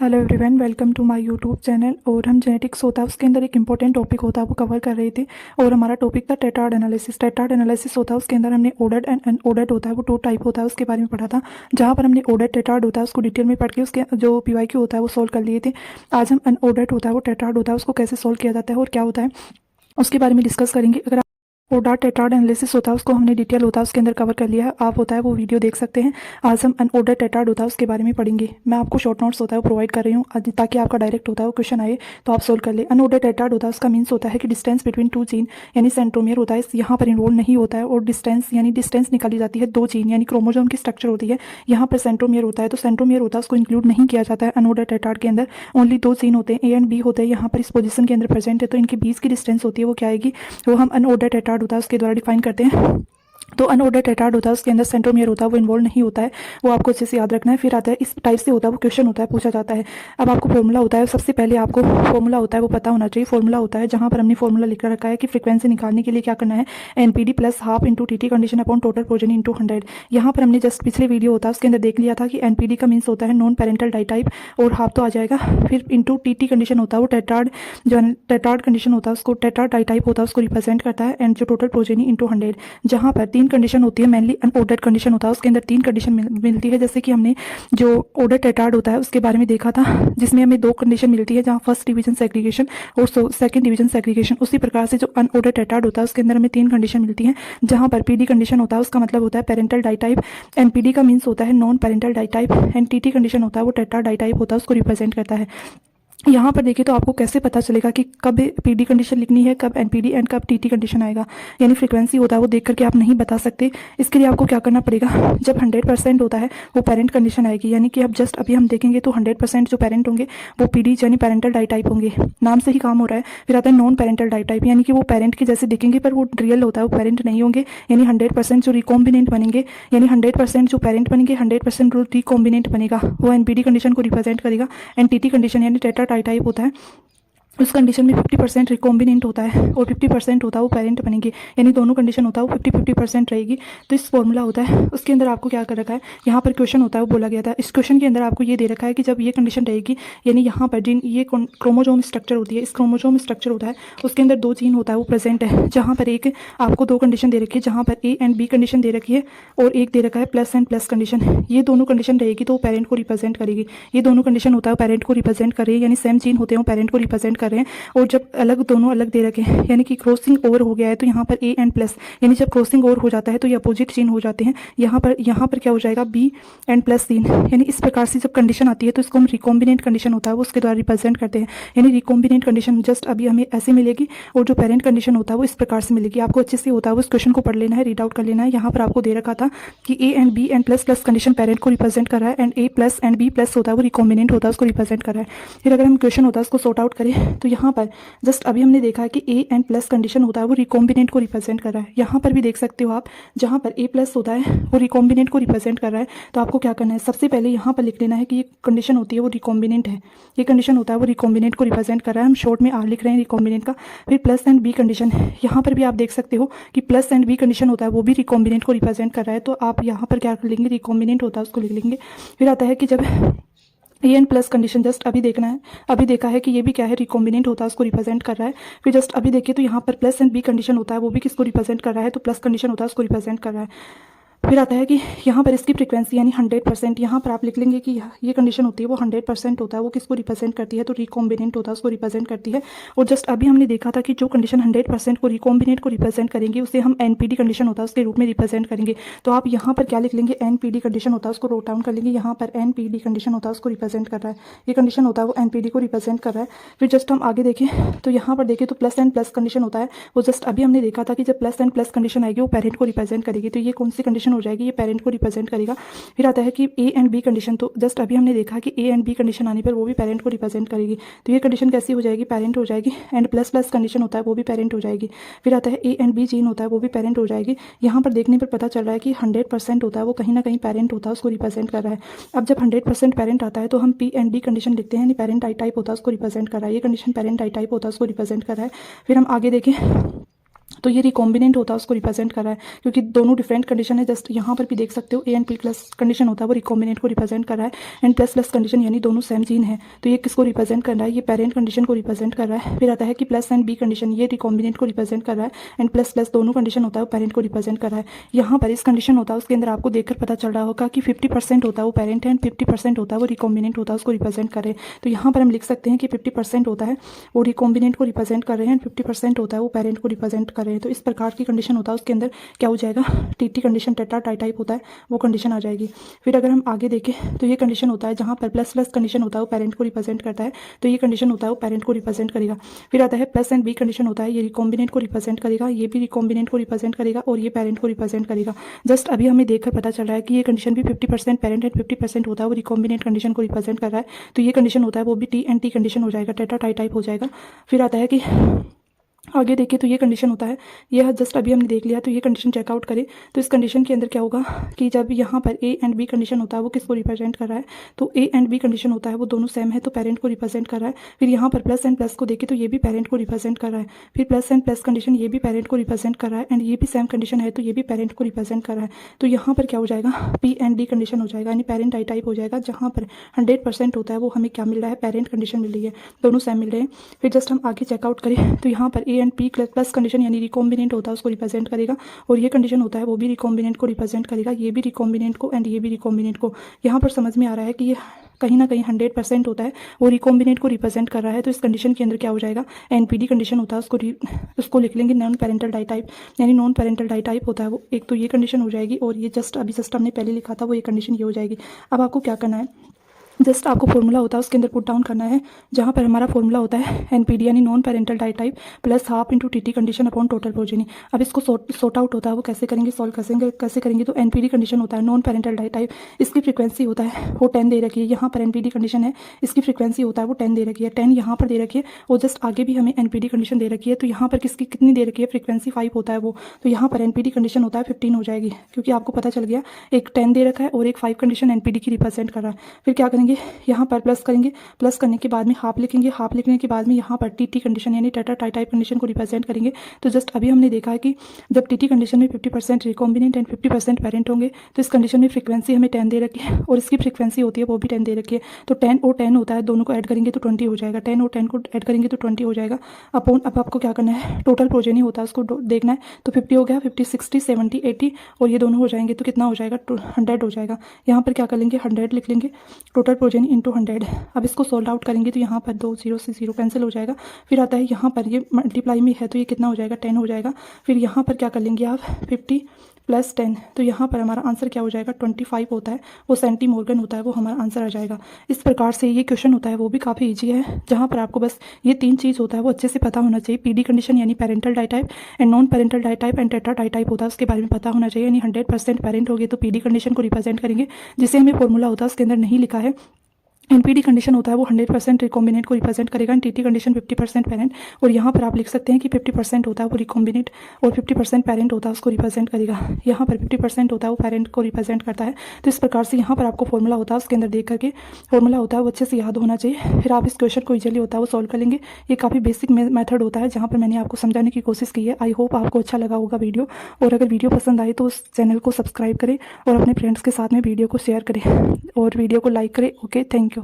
Hello everyone, welcome to my YouTube channel. और हम genetics होता है उसके अंदर एक इंपॉर्टेंट टॉपिक होता है वो कवर कर रहे थे। और हमारा टॉपिक था टेट्राड एनालिसिस। टेट्राड एनालिसिस होता है उसके अंदर हमने ऑर्डर्ड एंड अनऑर्डर्ड होता है वो टू टाइप होता है उसके बारे में पढ़ा था। जहाँ पर हमने ऑर्डर्ड टेट्राड होता है उसको डिटेल में पढ़ के उसके जो पीवाईक्यू होता है वो सॉल्व कर लिए थे। आज हम अनऑर्डर्ड होता है वो टेट्राड होता है उसको कैसे सॉल्व किया जाता है और क्या होता है उसके बारे में डिस्कस करेंगे। अगर ऑर्डर टेट्राड एनालिसिस होता है उसको हमने डिटेल होता है उसके अंदर कवर कर लिया है, आप होता है वो वीडियो देख सकते हैं। आज हम अनऑर्डर टेट्राड होता है उसके बारे में पढ़ेंगे। मैं आपको शॉर्ट नोट्स होता है वो प्रोवाइड कर रही हूँ ताकि आपका डायरेक्ट होता है वो क्वेश्चन आए तो आप सोल्व कर ले। अनऑर्डर टेट्राड होता है उसका मीन्स होता है कि डिस्टेंस बिटवीन टू जीन यानी सेंट्रोमियर होता है यहाँ पर इन्वॉल्व नहीं होता है। और डिस्टेंस यानी डिस्टेंस निकाली जाती है दो जीन यानी क्रोमोजोम की स्ट्रक्चर होती है, यहाँ पर सेंट्रोमियर होता है तो सेंट्रोमियर होता है उसको इंक्लूड नहीं किया जाता है अनऑर्डर टेट्राड के अंदर। ओनली दो जीन होते हैं ए एंड बी होते हैं यहाँ पर इस पोजीशन के अंदर प्रेजेंट है, तो इनके बीच की डिस्टेंस होती है वो क्या आएगी, वो हम अनऑर्डर टेट्राड होता है उसके द्वारा डिफाइन करते हैं। तो अनऑर्डर टेट्राड होता है उसके अंदर सेंट्रोमियर होता है वो इन्वॉल्व नहीं होता है, वो आपको अच्छे से याद रखना है। फिर आता है इस टाइप से होता है वो क्वेश्चन होता है पूछा जाता है। अब आपको फॉर्मूला होता है, सबसे पहले आपको फॉर्मूला होता है वो पता होना चाहिए। फॉर्मूला होता है जहाँ पर हमने फॉर्मूला लिख रखा है कि फ्रीक्वेंसी निकालने के लिए क्या करना है, NPD plus half into TT condition upon total progeny into 100। यहाँ पर हमने जस्ट पिछले वीडियो होता है उसके अंदर देख लिया था कि एनपीडी का मीन्स होता है नॉन पेरेंटल डाइटाइप और हाफ तो आ जाएगा, फिर इंटू टीटी कंडीशन होता है वो टेट्राड जो टेट्राड कंडीशन होता है उसको टेट्राड डाइटाइप होता है उसको रिप्रेजेंट करता है, एंड जो टोटल प्रोजेनी इंटू 100। जहाँ पर तीन कंडीशन होती है, मेनली अनऑर्डर्ड कंडीशन होता है उसके अंदर तीन कंडीशन मिलती है। जैसे कि हमने जो ऑर्डर टेट्राड होता है उसके बारे में देखा था जिसमें हमें दो कंडीशन मिलती है, जहाँ फर्स्ट डिवीजन सेग्रीगेशन और सेकंड डिवीजन सेग्रीगेशन। उसी प्रकार से जो अनऑर्डर टेट्राड होता है उसके अंदर हमें तीन कंडीशन मिलती है, जहाँ पर पीडी कंडीशन होता है उसका मतलब होता है पेरेंटल डाइटाइप, एनपीडी का मीन्स होता है non parental ditype, and TT condition होता है वो टेट्राड डाइटाइप होता है उसको रिप्रेजेंट करता है। यहाँ पर देखिए तो आपको कैसे पता चलेगा कि कब पीडी कंडीशन लिखनी है, कब एनपीडी एंड कब टीटी कंडीशन आएगा, यानी फ्रीक्वेंसी होता है वो देख करके आप नहीं बता सकते। इसके लिए आपको क्या करना पड़ेगा, जब 100% होता है वो पेरेंट कंडीशन आएगी, यानी कि अब जस्ट अभी हम देखेंगे तो 100% जो पेरेंट होंगे वो पीडी यानी पेरेंटल डाइटाइप होंगे, नाम से ही काम हो रहा है। फिर आता है नॉन पेरेंटल डाइटाइप, यानी कि वो पेरेंट के जैसे दिखेंगे पर वो रियल होता है वो पेरेंट नहीं होंगे, यानी 100% जो रिकॉम्बिनेंट बनेंगे, यानी 100% जो पेरेंट बनेंगे 100% जो रिकॉम्बिनेंट बनेगा वो एनपीडी कंडीशन को रिप्रेजेंट करेगा। एंड टीटी कंडीशन यानी टेट्रा डाइटाइप होता है उस कंडीशन में 50% रिकॉम्बिनेंट होता है और 50% होता है वो पेरेंट बनेंगे, यानी दोनों कंडीशन होता है वो 50-50% रहेगी। तो इस फॉर्मूला होता है उसके अंदर आपको क्या कर रखा है, यहाँ पर क्वेश्चन होता है वो बोला गया था। इस क्वेश्चन के अंदर आपको ये दे रखा है कि जब ये कंडीशन रहेगी, यानी यहाँ पर जिन ये क्रोमोजोम स्ट्रक्चर होती है, इस क्रोमोजोम स्ट्रक्चर होता है उसके अंदर दो जीन होता है वो प्रेजेंट है, जहाँ पर एक आपको दो कंडीशन दे रखी है, जहाँ पर ए एंड बी कंडीशन दे रखी है और एक दे रखा है प्लस एंड प्लस कंडीशन। ये दोनों कंडीशन रहेगी तो वो पेरेंट को रिप्रेजेंट करेगी। ये दोनों कंडीशन होता है पेरेंट को रिप्रेजेंट कर रही है, यानी सेम जीन होते हैं वो पेरेंट को रिप्रेजेंट कर रहे हैं। और जब अलग दोनों अलग दे रखे हैं, यानी कि क्रॉसिंग ओवर हो गया है, तो यहाँ पर ए एंड प्लस, यानी जब क्रॉसिंग ओवर हो जाता है तो ये अपोजिट जीन हो जाते हैं। यहाँ पर क्या हो जाएगा, बी एंड प्लस जीन, यानी इस प्रकार से जब कंडीशन आती है तो इसको हम रिकॉम्बिनेंट कंडीशन होता है वो उसके द्वारा रिप्रेजेंट करते हैं। यानी रिकॉम्बिनेंट कंडीशन जस्ट अभी हमें ऐसे मिलेगी और जो पेरेंट कंडीशन होता है वो इस प्रकार से मिलेगी। आपको अच्छे से होता है वो इस क्वेश्चन को पढ़ लेना है, रीड आउट कर लेना है। यहाँ पर आपको दे रखा था कि A and B and plus plus condition parent को रिप्रेजेंट कर रहा है, and A plus and B plus होता है वो रिकॉम्बिनेंट होता है उसको रिप्रेजेंट कर रहा है। फिर अगर हम क्वेश्चन होता है उसको सॉर्ट आउट करें तो यहाँ पर जस्ट अभी हमने देखा है कि ए एंड प्लस कंडीशन होता है वो रिकॉम्बिनेंट को रिप्रेजेंट कर रहा है। यहाँ पर भी देख सकते हो आप, जहाँ पर ए प्लस होता है वो रिकॉम्बिनेंट को रिप्रेजेंट कर रहा है। तो आपको क्या करना है, सबसे पहले यहाँ पर लिख लेना है कि ये कंडीशन होती है वो रिकॉम्बिनेंट है, ये कंडीशन होता है वो रिकॉम्बिनेंट को रिप्रेजेंट कर रहा है। हम शॉर्ट में आर लिख रहे हैं रिकॉम्बिनेंट का। फिर प्लस एंड बी कंडीशन, यहाँ पर भी आप देख सकते हो कि प्लस एंड बी कंडीशन होता है वो भी रिकॉम्बिनेंट को रिप्रेजेंट कर रहा है। तो आप यहाँ पर क्या कर लेंगे, रिकॉम्बिनेंट होता है उसको लिख लेंगे। फिर आता है कि जब A N plus condition just अभी देखना है, अभी देखा है कि ये भी क्या है, रिकॉम्बिनेंट होता है उसको रिप्रेजेंट कर रहा है। फिर जस्ट अभी देखिए तो यहाँ पर प्लस एंड बी कंडीशन होता है वो भी किसको रिप्रेजेंट कर रहा है, तो प्लस कंडीशन होता है उसको रिप्रेजेंट कर रहा है। फिर आता है कि यहाँ पर इसकी फ्रीक्वेंसी यानी 100%, यहाँ पर आप लिख लेंगे कि ये कंडीशन होती है वो 100% होता है वो किसको रिप्रेजेंट करती है, तो रिकॉम्बिनेंट होता है उसको रिप्रेजेंट करती है। और जस्ट अभी हमने देखा था कि जो कंडीशन 100% को रिकॉम्बिनेंट को रिप्रेजेंट करेंगे उसे हम एनपीडी कंडीशन होता है उसके रूप में रिप्रेजेंट करेंगे। तो आप यहाँ पर क्या लिख लेंगे, एनपीडी कंडीशन होता है उसको नोट डाउन कर लेंगे। यहाँ पर एनपीडी कंडीशन होता है उसको रिप्रेजेंट कर रहा है, ये कंडीशन होता है वो एनपीडी को रिप्रेजेंट कर रहा है। फिर जस्ट हम आगे देखें तो यहाँ पर देखें तो प्लस एंड प्लस कंडीशन होता है वो जस्ट अभी हमने देखा था कि जब प्लस एंड प्लस कंडीशन आएगी वो पेरेंट को रिप्रेजेंट करेगी। तो ये कौन सी कंडीशन हो जाएगी, ये पेरेंट को रिप्रेजेंट करेगा। फिर आता है कि ए एंड बी कंडीशन, तो जस्ट अभी हमने देखा कि ए एंड बी कंडीशन आने पर वो भी पेरेंट को रिप्रेजेंट करेगी। तो ये कंडीशन कैसी हो जाएगी, पेरेंट हो जाएगी। एंड प्लस प्लस कंडीशन होता है वो भी पेरेंट हो जाएगी। फिर आता है ए एंड बी जीन होता है वो भी पेरेंट हो जाएगी। यहाँ पर देखने पर पता चल रहा है कि 100% होता है वो कहीं ना कहीं पेरेंट होता है उसको रिप्रेजेंट कर रहा है। अब जब 100% पेरेंट आता है तो हम पी एंड डी कंडीशन लिखते हैं, यानी पेरेंट आई टाइप होता है उसको रिप्रेजेंट कर रहा है। ये कंडीशन पेरेंट आई टाइप होता है उसको रिप्रेजेंट कर रहा है। फिर हम आगे देखें तो ये रिकॉम्बिनेंट होता है उसको रिप्रेजेंट कर रहा है, क्योंकि दोनों डिफरेंट कंडीशन है। जस्ट यहाँ पर भी देख सकते हो A and P plus condition होता है वो रिकॉम्बिनेंट को रिप्रेजेंट कर रहा है, एंड प्लस प्लस कंडीशन यानी दोनों सेम जीन है तो ये किसको रिप्रेजेंट कर रहा है, ये पेरेंट कंडीशन को रिप्रेजेंट कर रहा है। फिर आता है कि प्लस एंड बी कंडीशन, ये रिकॉम्बिनेंट को रिप्रेजेंट कर रहा है, एंड प्लस प्लस दोनों कंडीशन होता है वो पेरेंट को रिप्रेजेंट कर रहा है। यहाँ पर इस कंडीशन होता है उसके अंदर आपको देखकर पता चल रहा होगा कि 50% होता है वो पेरेंट है एंड 50% होता है वो रिकॉम्बिनेंट होता है उसको रिप्रेजेंट कर रहे हैं। तो यहाँ पर हम लिख सकते हैं कि 50% होता है वो रिकॉम्बिनेंट को रिप्रेजेंट कर रहे हैं एंड 50% होता है वो पेरेंट को रिप्रेजेंट कर रहे हैं। तो इस प्रकार की कंडीशन होता है उसके अंदर क्या हो जाएगा, टीटी कंडीशन टेट्रा टाइप होता है वो कंडीशन आ जाएगी। फिर अगर हम आगे देखें तो ये कंडीशन होता है जहाँ पर प्लस प्लस कंडीशन होता है वो पेरेंट को रिप्रेजेंट करता है, तो ये कंडीशन होता है वो पेरेंट को रिप्रेजेंट करेगा। फिर आता है प्लस एंड बी कंडीशन होता है, ये रिकॉम्बिनेंट को रिप्रेजेंट करेगा, ये भी रिकॉम्बिनेंट को रिप्रेजेंट करेगा और ये पेरेंट को रिप्रेजेंट करेगा। जस्ट अभी हमें देखकर पता चल रहा है कि ये कंडीशन भी 50% पेरेंट एंड 50% होता है वो रिकॉम्बिनेंट कंडीशन को रिप्रेजेंट कर रहा है, तो ये कंडीशन होता है वो भी टी एंड टी कंडीशन हो जाएगा, टेट्रा टाइप हो जाएगा। फिर आता है कि आगे देखिए तो ये कंडीशन होता है, ये जस्ट अभी हमने देख लिया, तो ये कंडीशन चेकआउट करें तो इस कंडीशन के अंदर क्या होगा कि जब यहाँ पर ए एंड बी कंडीशन होता है वो किसको रिप्रेजेंट कर रहा है, तो ए एंड बी कंडीशन होता है वो दोनों सेम है तो पेरेंट को रिप्रेजेंट कर रहा है। फिर यहाँ पर प्लस एंड प्लस को देखें तो ये भी पेरेंट को रिप्रेजेंट कर रहा है, फिर प्लस एंड प्लस कंडीशन ये भी पेरेंट को रिप्रेजेंट कर रहा है, एंड ये भी सेम कंडीशन है तो ये भी पेरेंट को रिप्रेजेंट कर रहा है। तो यहाँ पर क्या हो जाएगा, पी एंड डी कंडीशन हो जाएगा, यानी पेरेंट आई टाइप हो जाएगा, जहाँ पर 100% होता है वो हमें क्या मिल रहा है, पेरेंट कंडीशन मिल रही है, दोनों सेम मिल रहे हैं। फिर जस्ट हम आगे चेकआउट करें तो यहाँ पर A and P plus condition यानी रिकॉम्बिनेंट होता है उसको रिप्रेजेंट करेगा, और ये कंडीशन होता है वो भी रिकॉम्बिनेंट को रिप्रेजेंट करेगा, ये भी रिकॉम्बिनेंट को एंड ये भी रिकॉम्बिनेंट को। यहाँ पर समझ में आ रहा है कि ये कहीं ना कहीं 100% होता है वो रिकॉम्बिनेंट को रिप्रेजेंट कर रहा है। तो इस कंडीशन के अंदर क्या हो जाएगा, एनपीडी कंडीशन होता है उसको लिख लेंगे नॉन पेरेंटल डाई टाइप, यानी नॉन पेरेंटल डाई टाइप होता है वो, एक तो ये कंडीशन हो जाएगी और ये जस्ट हमने पहले लिखा था वो ये कंडीशन ये हो जाएगी। अब आपको क्या करना है, जस्ट आपको फॉर्मूला होता है उसके अंदर पुट डाउन करना है, जहाँ पर हमारा फॉर्मूला होता है एनपीडी यानी non parental ditype plus half into TT condition upon total progeny. अब इसको सॉर्ट आउट होता है वो कैसे करेंगे, सॉल्व कैसे करेंगे, तो एनपीडी कंडीशन होता है नॉन पेरेंटल डाई टाइप, इसकी फ्रीक्वेंसी होता है वो 10 दे रखी है, यहाँ पर एनपीडी कंडीशन है इसकी फ्रीक्वेंसी होता है वो 10 दे रखी है, 10 यहाँ पर दे रखी है और जस्ट आगे भी हमें एनपीडी कंडीशन दे रखी है, तो यहाँ पर किसकी कितनी दे रखी है, फ्रीक्वेंसी 5 होता है वो, तो यहाँ पर एनपीडी कंडीशन होता है 15 हो जाएगी, क्योंकि आपको पता चल गया एक 10 दे रखा है और एक 5 कंडीशन एनपीडी की रिप्रेजेंट कर रहा है। फिर क्या करेंगे, यहाँ पर प्लस करेंगे, प्लस करने के बाद में हाफ लिखेंगे, हाफ लिखने के बाद में यहाँ पर टीटी कंडीशन यानी टेट्रा टाइप कंडीशन को रिप्रेजेंट करेंगे। तो जस्ट अभी हमने देखा है कि जब टीटी कंडीशन में 50% रिकॉम्बिनेंट एंड 50% पेरेंट होंगे तो इस कंडीशन में फ्रीक्वेंसी हमें 10 दे रखी है और इसकी फ्रीक्वेंसी होती है वो भी 10 दे रखी है, तो 10 और 10 होता है, दोनों को ऐड करेंगे तो 20 हो जाएगा, 10 और 10 को ऐड करेंगे तो 20 हो जाएगा अपॉन। अब आपको क्या करना है, टोटल प्रोजेनी होता है उसको देखना है, तो 50 हो गया, 50 60 70 80 और ये दोनों हो जाएंगे तो कितना हो जाएगा, 100 हो जाएगा। यहाँ पर क्या कर लेंगे, 100 लिख लेंगे, टोटल प्रोजेनी इंटू 100। अब इसको सोल्व आउट करेंगे तो यहाँ पर 2 0 से 0 कैंसिल हो जाएगा। फिर आता है यहाँ पर ये मल्टीप्लाई में है तो ये कितना हो जाएगा, 10 हो जाएगा। फिर यहाँ पर क्या कर लेंगे आप, 50 प्लस 10, तो यहाँ पर हमारा आंसर क्या हो जाएगा, 25 होता है वो सेंटी मोर्गन होता है वो हमारा आंसर आ जाएगा। इस प्रकार से ये क्वेश्चन होता है वो भी काफ़ी ईजी है, जहाँ पर आपको बस ये 3 चीज़ होता है वो अच्छे से पता होना चाहिए, पीडी कंडीशन यानी parental ditype and non parental ditype and tetra ditype होता है उसके बारे में पता होना चाहिए, यानी 100% पेरेंट हो गए तो पीडी कंडीशन को रिप्रेजेंट करेंगे, जिसे हमें फॉर्मूला होता है उसके अंदर नहीं लिखा है। एनपीडी कंडीशन होता है वो 100% रिकॉम्बिनेंट को रिप्रेजेंट करेगा एंड टीटी कंडीशन 50% पेरेंट, और यहाँ पर आप लिख सकते हैं कि 50% होता है वो रिकॉम्बिनेंट और 50% पेरेंट होता है उसको रिप्रेजेंट करेगा। यहाँ पर 50% होता है वो पेरेंट को रिप्रेजेंट करता है। तो इस प्रकार से यहाँ पर आपको फॉर्मूला होता है उसके अंदर देख करके फॉर्मूला होता है वो अच्छे से याद होना चाहिए, फिर आप इस क्वेश्चन को इजीली होता है वो सॉल्व कर लेंगे। ये काफ़ी बेसिक मेथड होता है जहाँ पर मैंने आपको समझाने की कोशिश की है। आई होप आपको अच्छा लगा होगा वीडियो, और अगर वीडियो पसंद आए तो उस चैनल को सब्सक्राइब करें और अपने फ्रेंड्स के साथ में वीडियो को शेयर करें और वीडियो को लाइक करें। Okay, thank you.